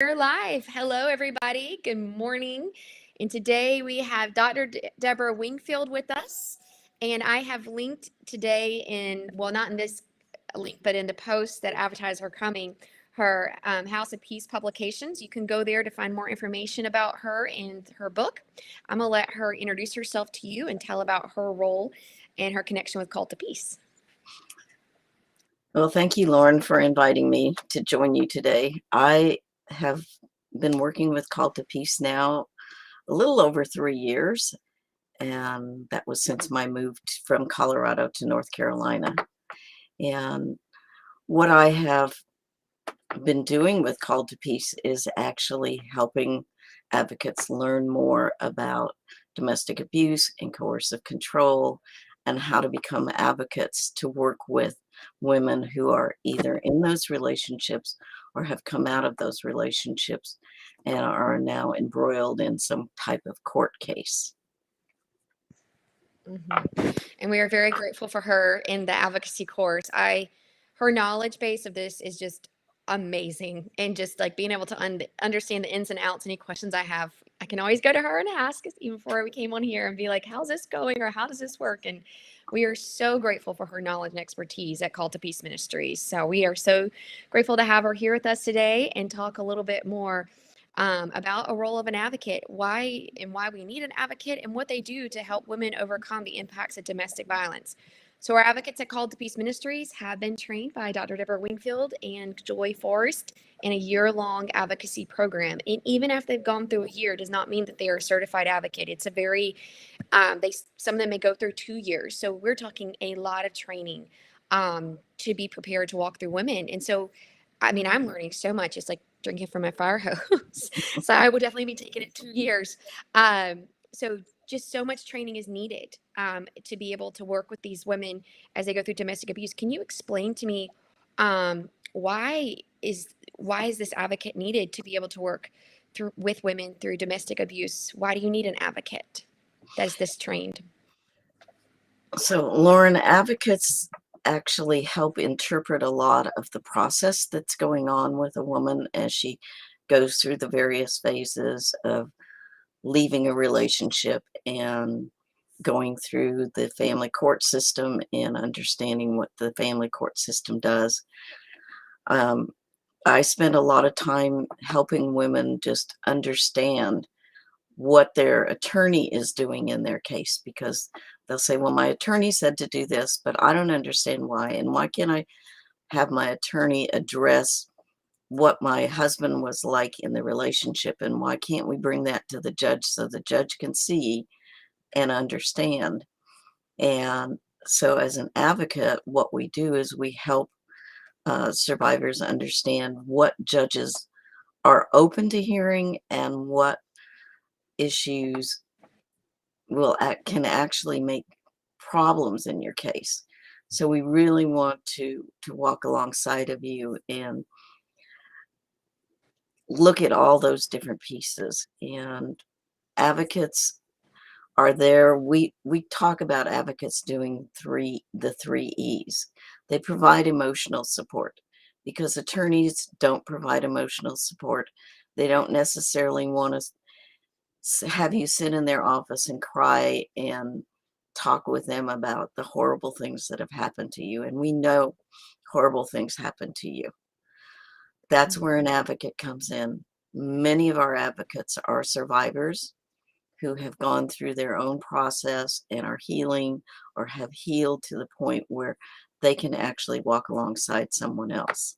We're live. Hello, everybody. Good morning. And today we have Dr. Debra Wingfield with us. And I have linked today well, not in this link, but in the post that advertise her coming, her House of Peace publications. You can go there to find more information about her and her book. I'm going to let her introduce herself to you and tell about her role and her connection with Call to Peace. Well, thank you, Lauren, for inviting me to join you today. I have been working with Call to Peace now a little over 3 years, and that was since my move from Colorado to North Carolina. And what I have been doing with Call to Peace is actually helping advocates learn more about domestic abuse and coercive control and how to become advocates to work with women who are either in those relationships or have come out of those relationships and are now embroiled in some type of court case. And we are very grateful for her in the advocacy course. Her knowledge base of this is just amazing, and just like being able to understand the ins and outs. Any questions I have, I can always go to her and ask, even before we came on here, and be like, how's this going, or how does this work? And we are so grateful for her knowledge and expertise at Call to Peace Ministries. So we are so grateful to have her here with us today and talk a little bit more about a role of an advocate, why we need an advocate, and what they do to help women overcome the impacts of domestic violence. So our advocates at Called to Peace Ministries have been trained by Dr. Debra Wingfield and Joy Forrest in a year-long advocacy program. And even if they've gone through a year, does not mean that they are a certified advocate. It's a very, some of them may go through 2 years. So we're talking a lot of training to be prepared to walk through women. And so, I mean, I'm learning so much. It's like drinking from a fire hose. So I will definitely be taking it 2 years. So just so much training is needed to be able to work with these women as they go through domestic abuse. Can you explain to me why is this advocate needed to be able to work with women through domestic abuse? Why do you need an advocate that is this trained? So, Lauren, advocates actually help interpret a lot of the process that's going on with a woman as she goes through the various phases of leaving a relationship and going through the family court system and understanding what the family court system does. I spend a lot of time helping women just understand what their attorney is doing in their case, because they'll say, well, my attorney said to do this, but I don't understand why. And why can't I have my attorney address what my husband was like in the relationship, and why can't we bring that to the judge so the judge can see and understand? And so as an advocate, what we do is we help survivors understand what judges are open to hearing and what issues can actually make problems in your case. So we really want to walk alongside of you and look at all those different pieces. And advocates are there. We talk about advocates doing the three E's. They provide emotional support, because attorneys don't provide emotional support. They don't necessarily want to have you sit in their office and cry and talk with them about the horrible things that have happened to you. And we know horrible things happen to you. That's where an advocate comes in. Many of our advocates are survivors who have gone through their own process and are healing, or have healed to the point where they can actually walk alongside someone else.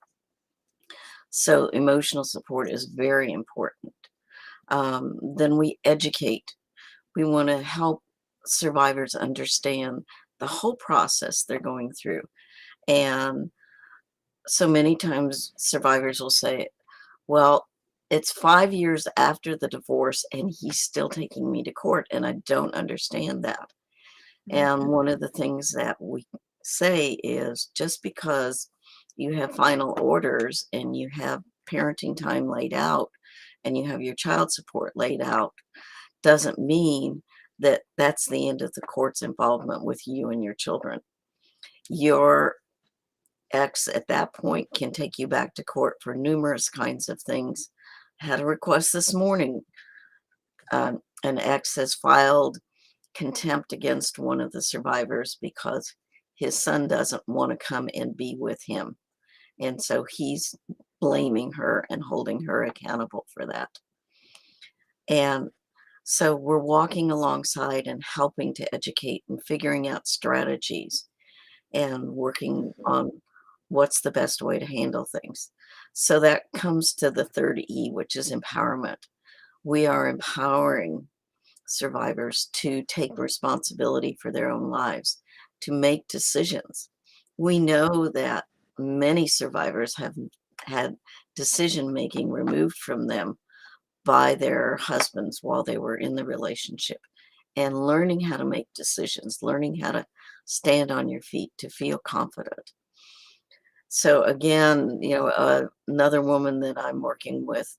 So emotional support is very important. Then we educate. We want to help survivors understand the whole process they're going through. And so many times survivors will say, well, it's 5 years after the divorce and he's still taking me to court, and I don't understand that. And one of the things that we say is, just because you have final orders and you have parenting time laid out and you have your child support laid out, doesn't mean that that's the end of the court's involvement with you and your children. Your ex at that point can take you back to court for numerous kinds of things, Had a request this morning. An ex has filed contempt against one of the survivors because his son doesn't want to come and be with him. And so he's blaming her and holding her accountable for that. And so we're walking alongside and helping to educate and figuring out strategies and working on what's the best way to handle things. So that comes to the third E, which is empowerment. We are empowering survivors to take responsibility for their own lives, to make decisions. We know that many survivors have had decision making removed from them by their husbands while they were in the relationship, and learning how to make decisions, learning how to stand on your feet, to feel confident. So again, another woman that I'm working with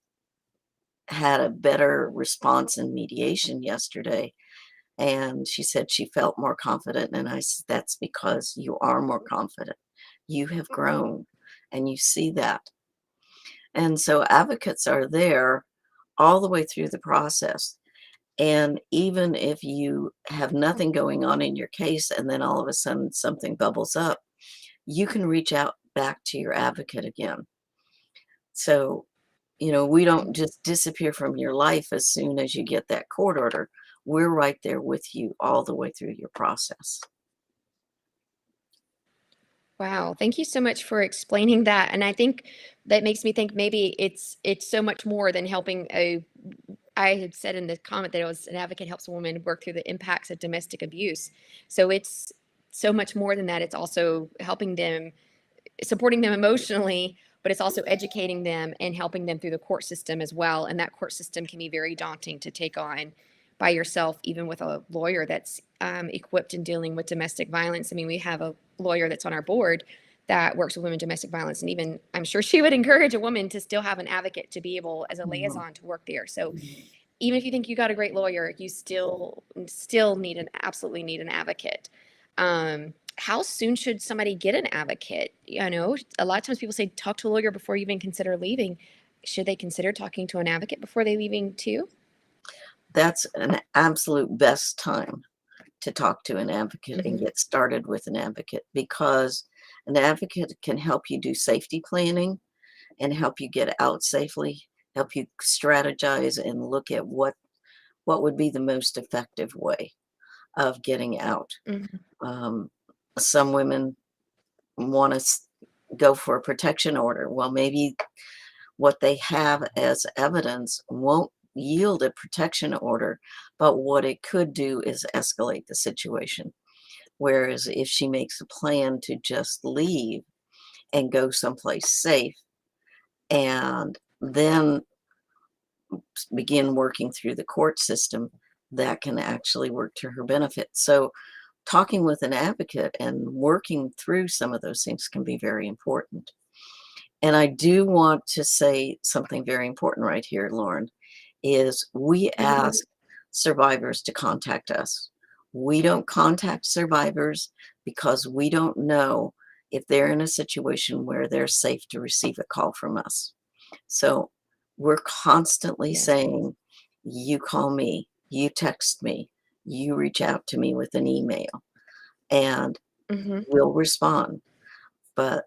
had a better response in mediation yesterday. And she said she felt more confident. And I said, that's because you are more confident. You have grown and you see that. And so advocates are there all the way through the process. And even if you have nothing going on in your case and then all of a sudden something bubbles up, you can reach out back to your advocate again. So, we don't just disappear from your life as soon as you get that court order. We're right there with you all the way through your process. Wow, thank you so much for explaining that. And I think that makes me think maybe it's so much more than helping a I had said in the comment that it was an advocate helps a woman work through the impacts of domestic abuse. So it's so much more than that. It's also helping them, supporting them emotionally, but it's also educating them and helping them through the court system as well. And that court system can be very daunting to take on by yourself, even with a lawyer that's equipped in dealing with domestic violence. I mean, we have a lawyer that's on our board that works with women domestic violence, and even I'm sure she would encourage a woman to still have an advocate to be able as a Mhm. liaison to work there. So even if you think you got a great lawyer, you still need absolutely need an advocate. How soon should somebody get an advocate? A lot of times people say talk to a lawyer before you even consider leaving. Should they consider talking to an advocate before they leaving too? That's an absolute best time to talk to an advocate and Mm-hmm. get started with an advocate, because an advocate can help you do safety planning and help you get out safely, help you strategize and look at what would be the most effective way of getting out. Mm-hmm. Um, some women want to go for a protection order. Well, maybe what they have as evidence won't yield a protection order, but what it could do is escalate the situation. Whereas if she makes a plan to just leave and go someplace safe and then begin working through the court system, that can actually work to her benefit. So, talking with an advocate and working through some of those things can be very important. And I do want to say something very important right here, Lauren, is we Mm-hmm. ask survivors to contact us. We don't contact survivors because we don't know if they're in a situation where they're safe to receive a call from us. So we're constantly Yes. saying, you call me, you text me, you reach out to me with an email, and Mm-hmm. we'll respond. But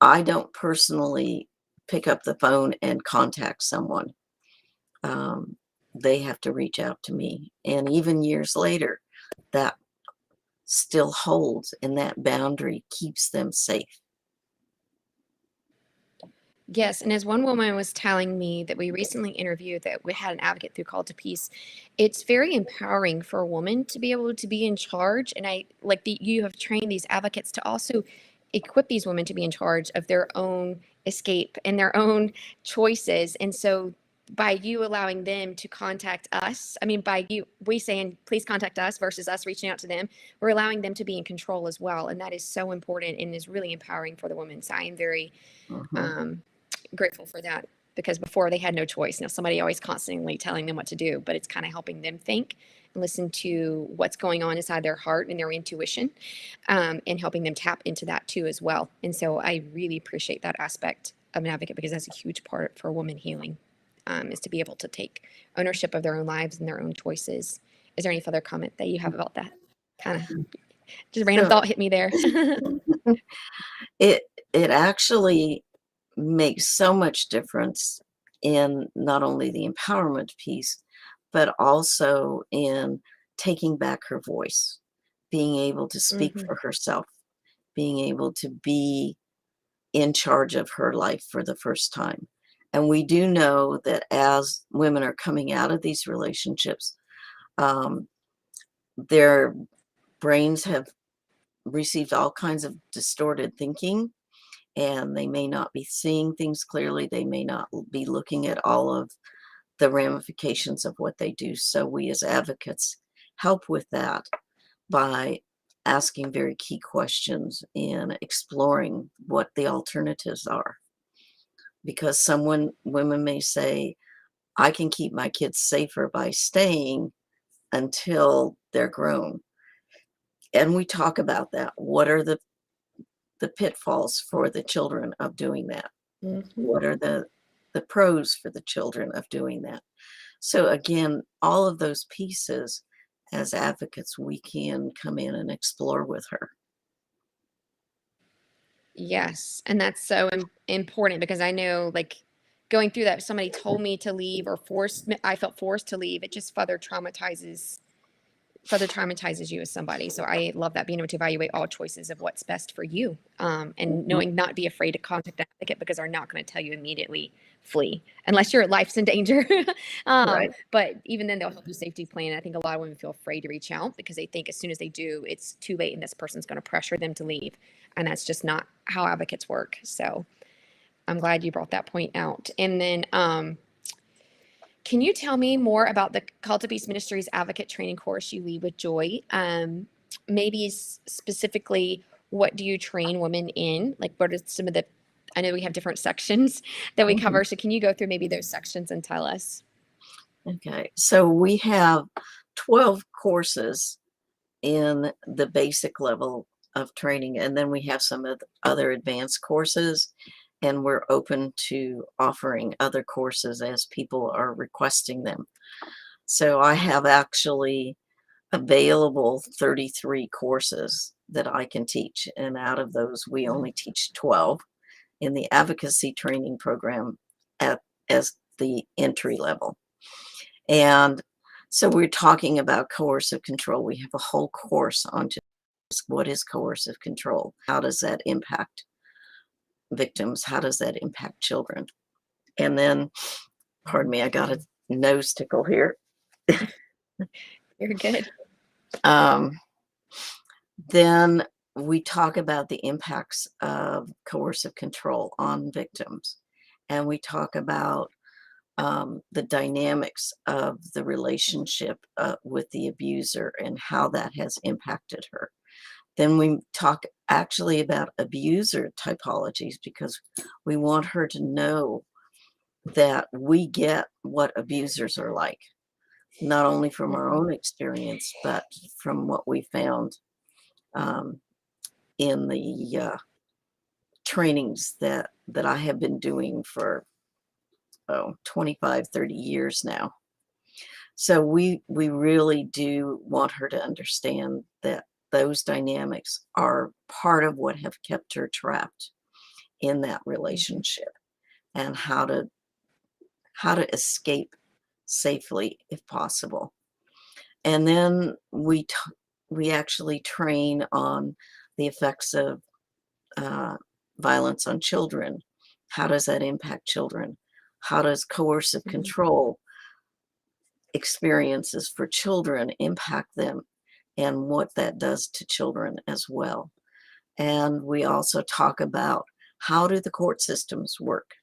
I don't personally pick up the phone and contact someone. Um, they have to reach out to me. And even years later, that still holds, and that boundary keeps them safe. Yes, and as one woman was telling me that we recently interviewed that we had an advocate through Call to Peace, it's very empowering for a woman to be able to be in charge. And I like that you have trained these advocates to also equip these women to be in charge of their own escape and their own choices. And so by you allowing them to contact us, I mean, by you, we saying, please contact us versus us reaching out to them, we're allowing them to be in control as well. And that is so important and is really empowering for the women. So I am very, Mhm. um, grateful for that because before they had no choice. Now somebody always constantly telling them what to do, but it's kind of helping them think and listen to what's going on inside their heart and their intuition, and helping them tap into that too as well. And so I really appreciate that aspect of an advocate because that's a huge part for woman healing. is to be able to take ownership of their own lives and their own choices. Is there any further comment that you have about that? Kind of just random So thought hit me there. it it actually makes so much difference in not only the empowerment piece, but also in taking back her voice, being able to speak Hmm. for herself, being able to be in charge of her life for the first time. And we do know that as women are coming out of these relationships, um, their brains have received all kinds of distorted thinking, and they may not be seeing things clearly. They may not be looking at all of the ramifications of what they do. So we as advocates help with that by asking very key questions and exploring what the alternatives are. Because women may say, I can keep my kids safer by staying until they're grown. And we talk about that. What are the pitfalls for the children of doing that? Hmm. What are the pros for the children of doing that? So again, all of those pieces as advocates, we can come in and explore with her. Yes, and that's so important because I know, like, going through that, if somebody told me to leave or I felt forced to leave, it just further traumatizes you as somebody. So I love that, being able to evaluate all choices of what's best for you, and Mhm. knowing not be afraid to contact an advocate because they're not going to tell you immediately flee unless your life's in danger. Right. But even then, they'll help you safety plan. I think a lot of women feel afraid to reach out because they think as soon as they do, it's too late and this person's going to pressure them to leave. And that's just not how advocates work. So I'm glad you brought that point out. And then, can you tell me more about the Call to Beast Ministries advocate training course you lead with Joy? Maybe specifically, what do you train women in? Like, what are some of the, I know we have different sections that we Mhm. cover. So can you go through maybe those sections and tell us? Okay. So we have 12 courses in the basic level of training, and then we have some of the other advanced courses, and we're open to offering other courses as people are requesting them. So I have actually available 33 courses that I can teach, and out of those, we Mhm. only teach 12 in the advocacy training program at as the entry level. And so we're talking about coercive control. We have a whole course on just what is coercive control? How does that impact victims? How does that impact children? And then, pardon me, I got a nose tickle here. You're good. Um, then we talk about the impacts of coercive control on victims. And we talk about the dynamics of the relationship with the abuser and how that has impacted her. Then we talk actually about abuser typologies because we want her to know that we get what abusers are like, not only from our Mhm. own experience, but from what we found um, in the trainings that I have been doing for 25, 30 years now. So we really do want her to understand that those dynamics are part of what have kept her trapped in that Mhm. relationship, and how to escape safely if possible. And then we actually train on the effects of uh, violence on children. How does that impact children? How does coercive Mhm. control experiences for children impact them, and what that does to children as well? And we also talk about how do the court systems work?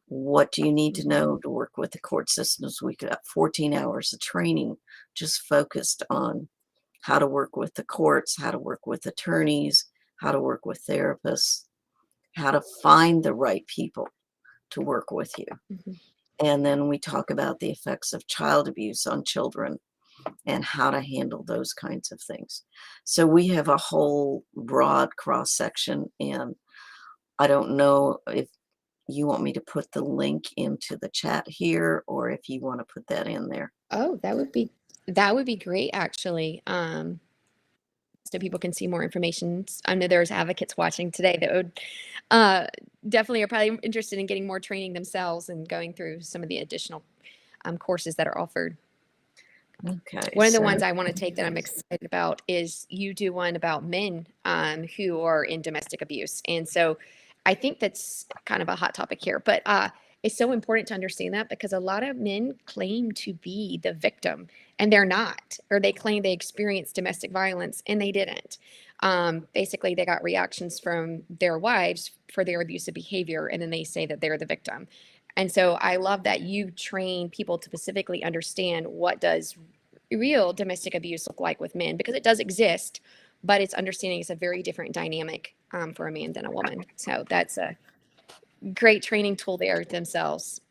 What do you need to Mhm. know to work with the court systems? We got 14 hours of training just focused on how to work with the courts, how to work with attorneys, how to work with therapists, how to find the right people to work with you. Mhm. And then we talk about the effects of child abuse on children and how to handle those kinds of things. So we have a whole broad cross section, and I don't know if you want me to put the link into the chat here, or if you want to put that in there. Oh, that would be great actually. So people can see more information. I know there's advocates watching today that would uh, definitely are probably interested in getting more training themselves and going through some of the additional courses that are offered. Okay, One of the so ones I want to take that I'm excited about is you do one about men who are in domestic abuse. And so I think that's kind of a hot topic here, but it's so important to understand that because a lot of men claim to be the victim and they're not, or they claim they experienced domestic violence and they didn't. Basically, they got reactions from their wives for their abusive behavior, and then they say that they're the victim. And so I love that you train people to specifically understand what does real domestic abuse look like with men, because it does exist, but it's understanding it's a very different dynamic for a man than a woman. So that's a great training tool there themselves.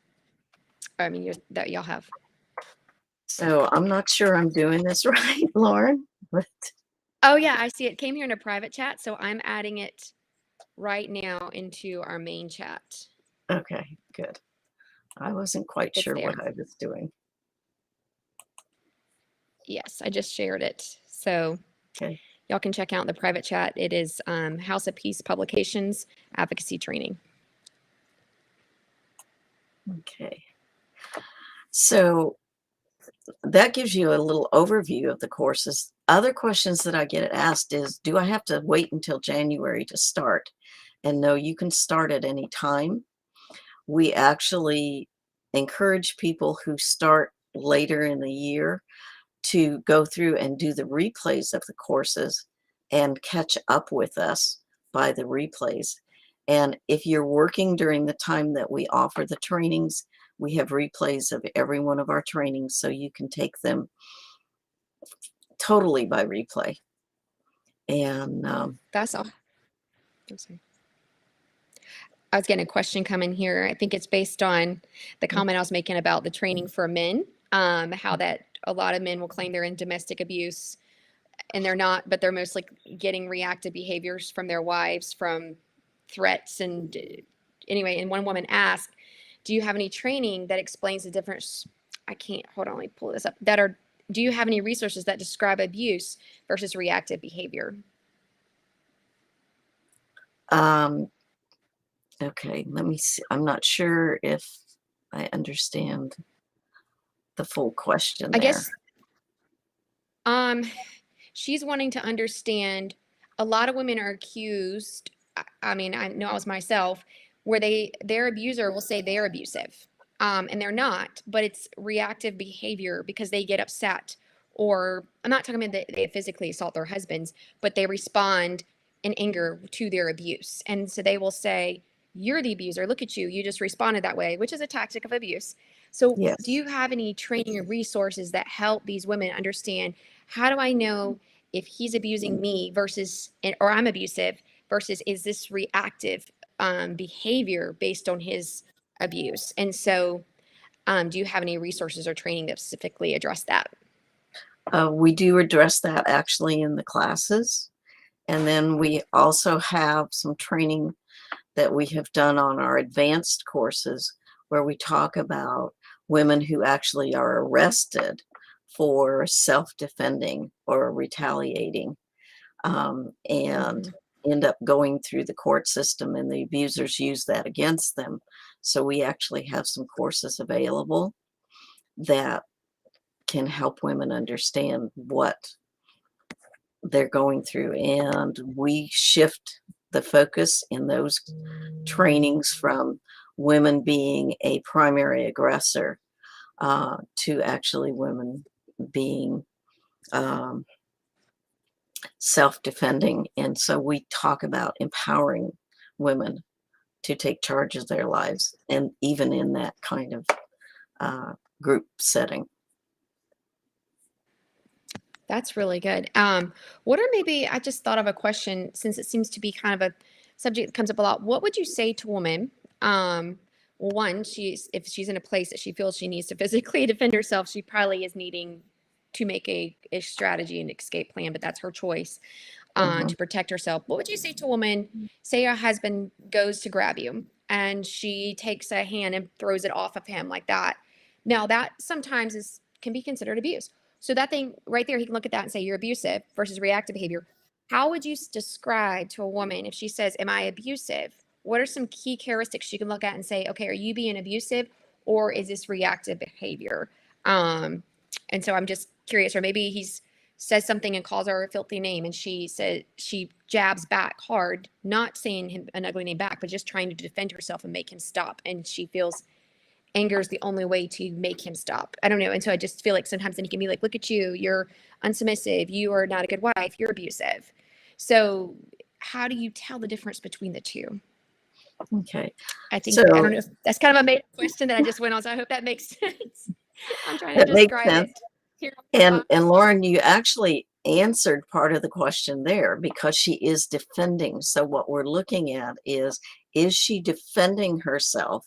I mean, that y'all have. so I'm not sure I'm doing this right, Lauren, but Oh yeah, I see it came here in a private chat, so I'm adding it right now into our main chat. okay, good. I wasn't quite It's sure there. what I was doing. Yes, I just shared it. So Okay, y'all can check out the private chat. It is House of Peace Publications Advocacy Training. okay. So that gives you a little overview of the courses. Other questions that I get asked is, do I have to wait until January to start? And no, you can start at any time. We actually encourage people who start later in the year to go through and do the replays of the courses and catch up with us by the replays. And if you're working during the time that we offer the trainings, we have replays of every one of our trainings so you can take them totally by replay. And That's all. I'm sorry. I was getting a question coming here. I think it's based on the comment I was making about the training for men, how that a lot of men will claim they're in domestic abuse and they're not, but they're mostly getting reactive behaviors from their wives, from threats. And anyway, and one woman asked, do you have any training that explains the difference? I can't, hold on, let me pull this up. Do you have any resources that describe abuse versus reactive behavior? um, okay, let me see. I'm not sure if I understand the full question I there. guess um, she's wanting to understand a lot of women are accused. I mean, I know I was myself, where their abuser will say they're abusive. And they're not, but it's reactive behavior because they get upset. Or I'm not talking about that they physically assault their husbands, but they respond in anger to their abuse. And so they will say, you're the abuser. Look at you. You just responded that way, which is a tactic of abuse. So, do Yes, you have any training or resources that help these women understand, how do I know if he's abusing me versus, or I'm abusive versus is this reactive behavior based on his abuse? And so, do you have any resources or training that specifically address that? we do address that actually in the classes. And then we also have some training that we have done on our advanced courses where we talk about women who actually are arrested for self-defending or retaliating, and Mhm. end up going through the court system, and the abusers use that against them. So we actually have some courses available that can help women understand what they're going through, and we shift the focus in those trainings from women being a primary aggressor to actually women being um, self-defending. And so we talk about empowering women to take charge of their lives, and even in that kind of uh, group setting. That's really good. What are maybe, I just thought of a question since it seems to be kind of a subject that comes up a lot. What would you say to a woman? Well, one, if she's in a place that she feels she needs to physically defend herself, she probably is needing to make a strategy and escape plan, but that's her choice Mhm. to protect herself. What would you say to a woman? Say your husband goes to grab you, and she takes a hand and throws it off of him like that. Now that sometimes can be considered abuse. So that thing right there, he can look at that and say you're abusive versus reactive behavior. How would you describe to a woman if she says, "Am I abusive?" What are some key characteristics she can look at and say, "Okay, are you being abusive, or is this reactive behavior?" Um, and so I'm just curious, or maybe he's says something and calls her a filthy name, and she jabs back hard, not saying him an ugly name back, but just trying to defend herself and make him stop. And she feels anger is the only way to make him stop. I don't know. And so I just feel like sometimes then he can be like, "Look at you, you're unsubmissive, you are not a good wife, you're abusive." So how do you tell the difference between the two? Okay. I think I So don't know if that's kind of a made question that I just went on. So I hope that makes sense. I'm trying to it makes describe sense. it here on the And spot. Lauren, you actually answered part of the question there because she is defending. So what we're looking at is she defending herself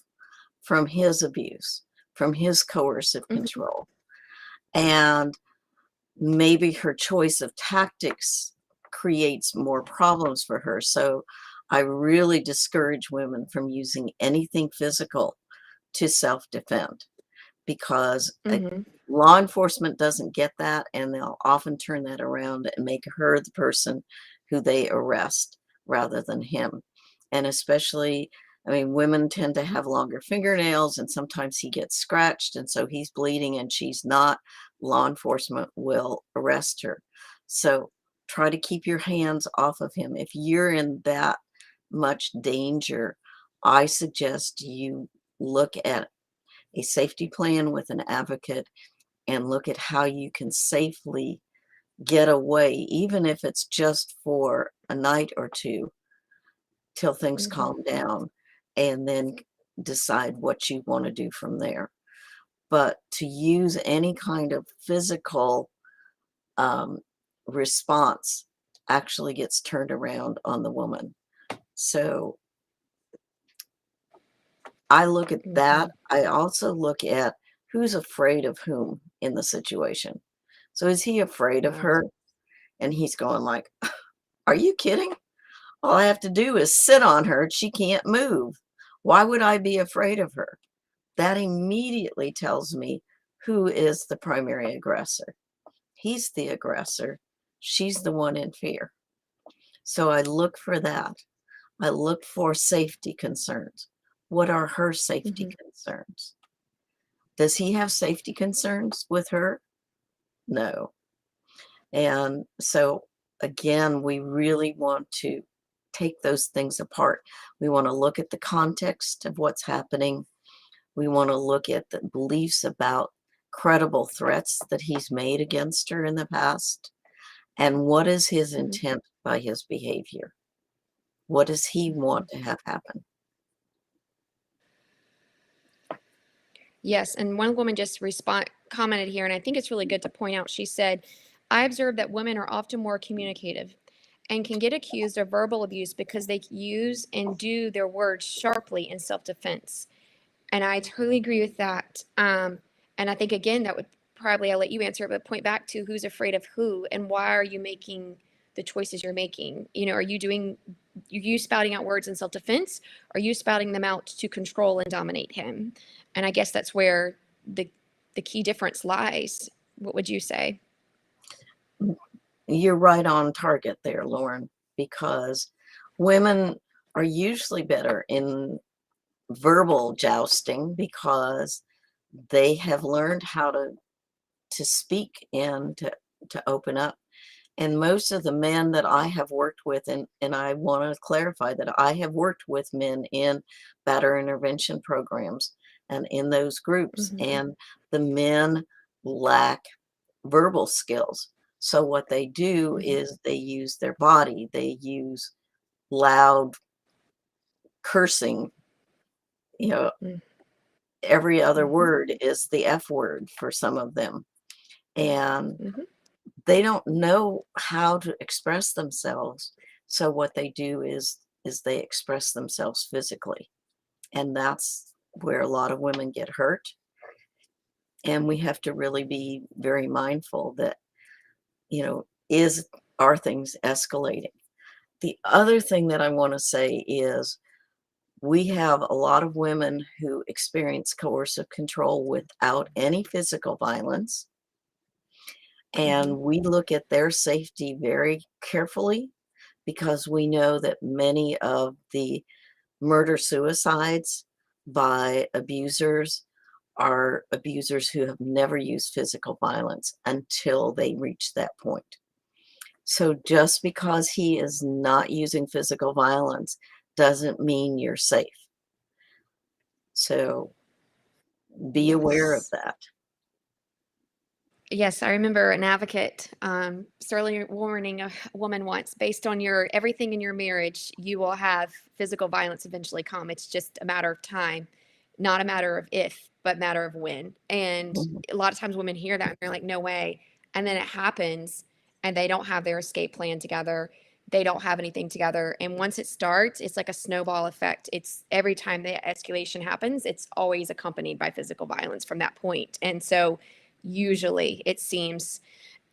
from his abuse, from his coercive Mm-hmm. control? And maybe her choice of tactics creates more problems for her. So I really discourage women from using anything physical to self-defend, because Mm-hmm. law enforcement doesn't get that, and they'll often turn that around and make her the person who they arrest rather than him. And especially, I mean, women tend to have longer fingernails, and sometimes he gets scratched, and so he's bleeding and she's not. Law enforcement will arrest her. So try to keep your hands off of him. If you're in that much danger, I suggest you look at a safety plan with an advocate and look at how you can safely get away, even if it's just for a night or two till things Mm-hmm. calm down, and then decide what you want to do from there. But to use any kind of physical um, response actually gets turned around on the woman. So I look at Mm-hmm. that. I also look at who's afraid of whom in the situation. So is he afraid of Yeah. her? And he's going like, "Are you kidding? All I have to do is sit on her. She can't move. Why would I be afraid of her?" That immediately tells me who is the primary aggressor. He's the aggressor. She's the one in fear. So I look for that. I look for safety concerns. What are her safety Mm-hmm. concerns? Does he have safety concerns with her? No. And so, again, we really want to take those things apart. We want to look at the context of what's happening. We want to look at the beliefs about credible threats that he's made against her in the past. And what is his Mm-hmm. intent by his behavior? What does he want to have happen? Yes, and one woman just commented here, and I think it's really good to point out. She said, "I observe that women are often more communicative and can get accused of verbal abuse because they use and do their words sharply in self-defense." And I totally agree with that. And I think again that would probably, I'll let you answer it, but point back to who's afraid of who and why are you making the choices you're making? You know, are you spouting out words in self-defense? Are you spouting them out to control and dominate him? And I guess that's where the key difference lies. What would you say? You're right on target there, Lauren, because women are usually better in verbal jousting because they have learned how to speak and to open up. And most of the men that I have worked with, and I want to clarify that I have worked with men in batterer intervention programs and in those groups, Mm-hmm. and the men lack verbal skills. So what they do Mm-hmm. is they use their body, they use loud cursing, you know, every other Mm-hmm. word is the F word for some of them. And Mm-hmm. they don't know how to express themselves. So what they do is they express themselves physically. And that's where a lot of women get hurt. And we have to really be very mindful that, are things escalating? The other thing that I want to say is We have a lot of women who experience coercive control without any physical violence, Mhm. and we look at their safety very carefully because we know that many of the murder-suicides by abusers are abusers who have never used physical violence until they reach that point. So just because he is not using physical violence doesn't mean you're safe. So be aware of Yes. that. Yes, I remember an advocate certainly warning a woman once, based on your everything in your marriage, you will have physical violence eventually come. It's just a matter of time, not a matter of if, but matter of when. And Mhm. a lot of times women hear that and they're like, no way. And then it happens and they don't have their escape plan together. They don't have anything together. And once it starts, it's like a snowball effect. It's every time the escalation happens, it's always accompanied by physical violence from that point. And so usually it seems.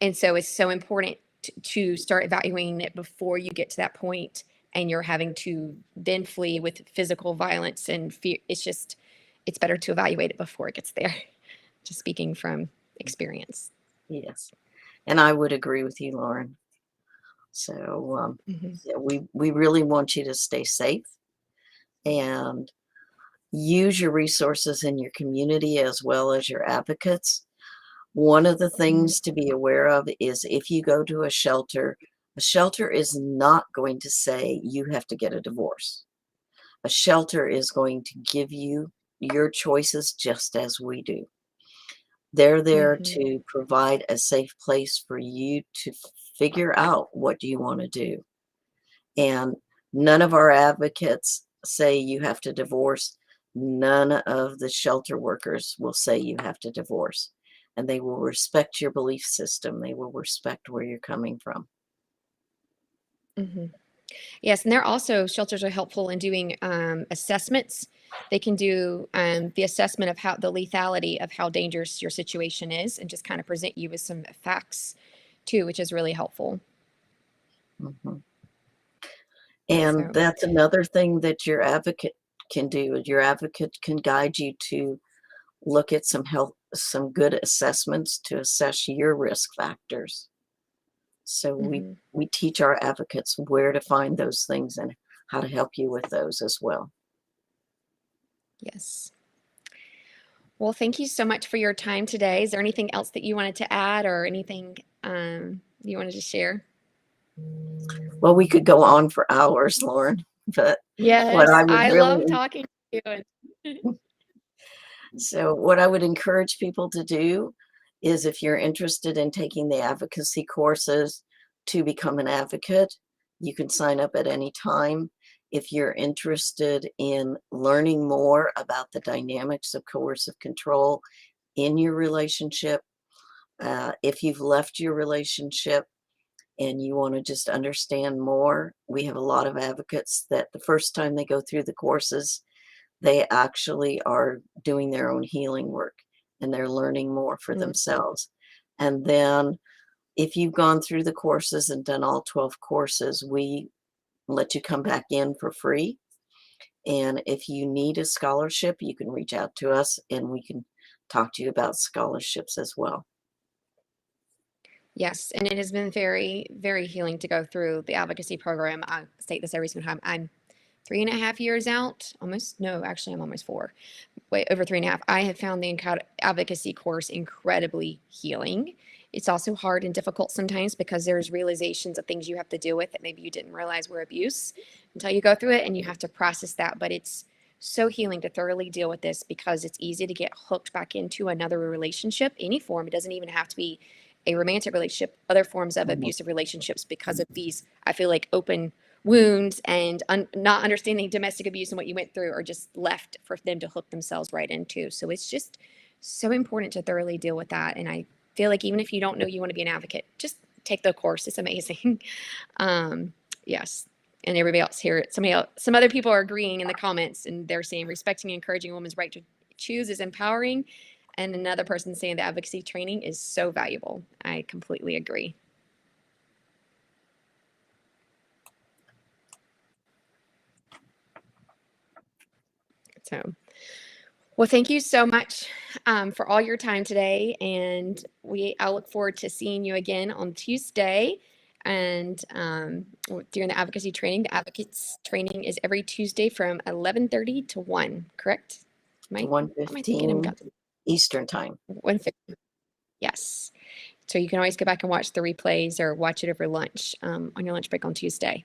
And so it's so important to start evaluating it before you get to that point and you're having to then flee with physical violence and fear. It's just, it's better to evaluate it before it gets there. Just speaking from experience. Yes. And I would agree with you, Lauren. So Hmm. yeah, we really want you to stay safe and use your resources in your community as well as your advocates. One of the Hmm. things to be aware of is if you go to a shelter is not going to say you have to get a divorce. A shelter is going to give you your choices just as we do. They're there Hmm. to provide a safe place for you to figure out what do you want to do. And none of our advocates say you have to divorce. None of the shelter workers will say you have to divorce. And they will respect your belief system. They will respect where you're coming from. Hmm. Yes, and they're also shelters are helpful in doing assessments. They can do the assessment of how the lethality of how dangerous your situation is, and just kind of present you with some facts too, which is really helpful. Mhm. And So, that's another thing that your advocate can do. Your advocate can guide you to look at some good assessments to assess your risk factors. So mhm, we teach our advocates where to find those things and how to help you with those as well. yes. Well, thank you so much for your time today. Is there anything else that you wanted to add or anything you wanted to share? Well, we could go on for hours, Lauren, but what Yes, I would I love really talking to you. so what I would encourage people to do is if you're interested in taking the advocacy courses to become an advocate, you can sign up at any time. If you're interested in learning more about the dynamics of coercive control in your relationship, if you've left your relationship and you want to just understand more, we have a lot of advocates that the first time they go through the courses, they actually are doing their own healing work and they're learning more for Mm, themselves. And then if you've gone through the courses and done all 12 courses, we let you come back in for free. And if you need a scholarship, you can reach out to us and we can talk to you about scholarships as well. yes, and it has been very, very healing to go through the advocacy program. I state this every single time. I'm 3.5 years out, almost. No, actually, I'm almost 4. Wait, over 3.5. I have found the advocacy course incredibly healing. It's also hard and difficult sometimes because there's realizations of things you have to deal with that maybe you didn't realize were abuse until you go through it and you have to process that. But it's so healing to thoroughly deal with this because it's easy to get hooked back into another relationship, any form. It doesn't even have to be a romantic relationship, other forms of Mhm. abusive relationships because of these, I feel like, open wounds and not understanding domestic abuse and what you went through are just left for them to hook themselves right into. So it's just so important to thoroughly deal with that. And I feel like even if you don't know you want to be an advocate, just take the course. It's amazing. um, yes. And everybody else here, some other people are agreeing in the comments and they're saying respecting and encouraging a woman's right to choose is empowering. And another person saying the advocacy training is so valuable. I completely agree. So, well, thank you so much for all your time today, and I look forward to seeing you again on Tuesday. And during the advocacy training, the advocates training is every Tuesday from 11:30 to 1. Correct? To Am I thinking? 1:15 Eastern time. 1:50. Yes. So you can always go back and watch the replays or watch it over lunch on your lunch break on Tuesday.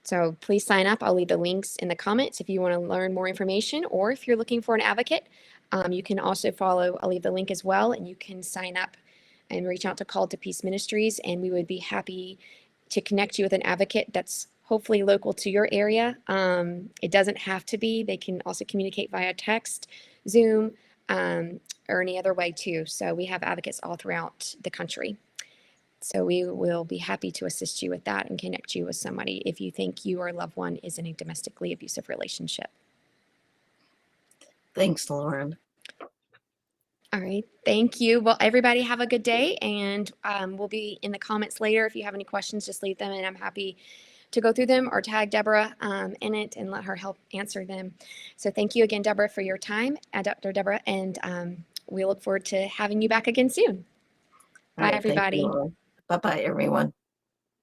So please sign up. I'll leave the links in the comments if you want to learn more information, or if you're looking for an advocate, you can also follow. I'll leave the link as well, and you can sign up and reach out to Call to Peace Ministries, and we would be happy to connect you with an advocate that's hopefully local to your area. It doesn't have to be. They can also communicate via text, Zoom, or any other way too. So we have advocates all throughout the country. So we will be happy to assist you with that and connect you with somebody if you think you or a loved one is in a domestically abusive relationship. Thanks, Lauren. All right. Thank you. Well, everybody have a good day, and we'll be in the comments later. If you have any questions, just leave them, and I'm happy to go through them or tag Deborah in it and let her help answer them. So thank you again, Deborah, for your time, Dr. Deborah, and we look forward to having you back again soon. All Bye, right. Thank you, everybody. Lauren. Bye-bye, everyone.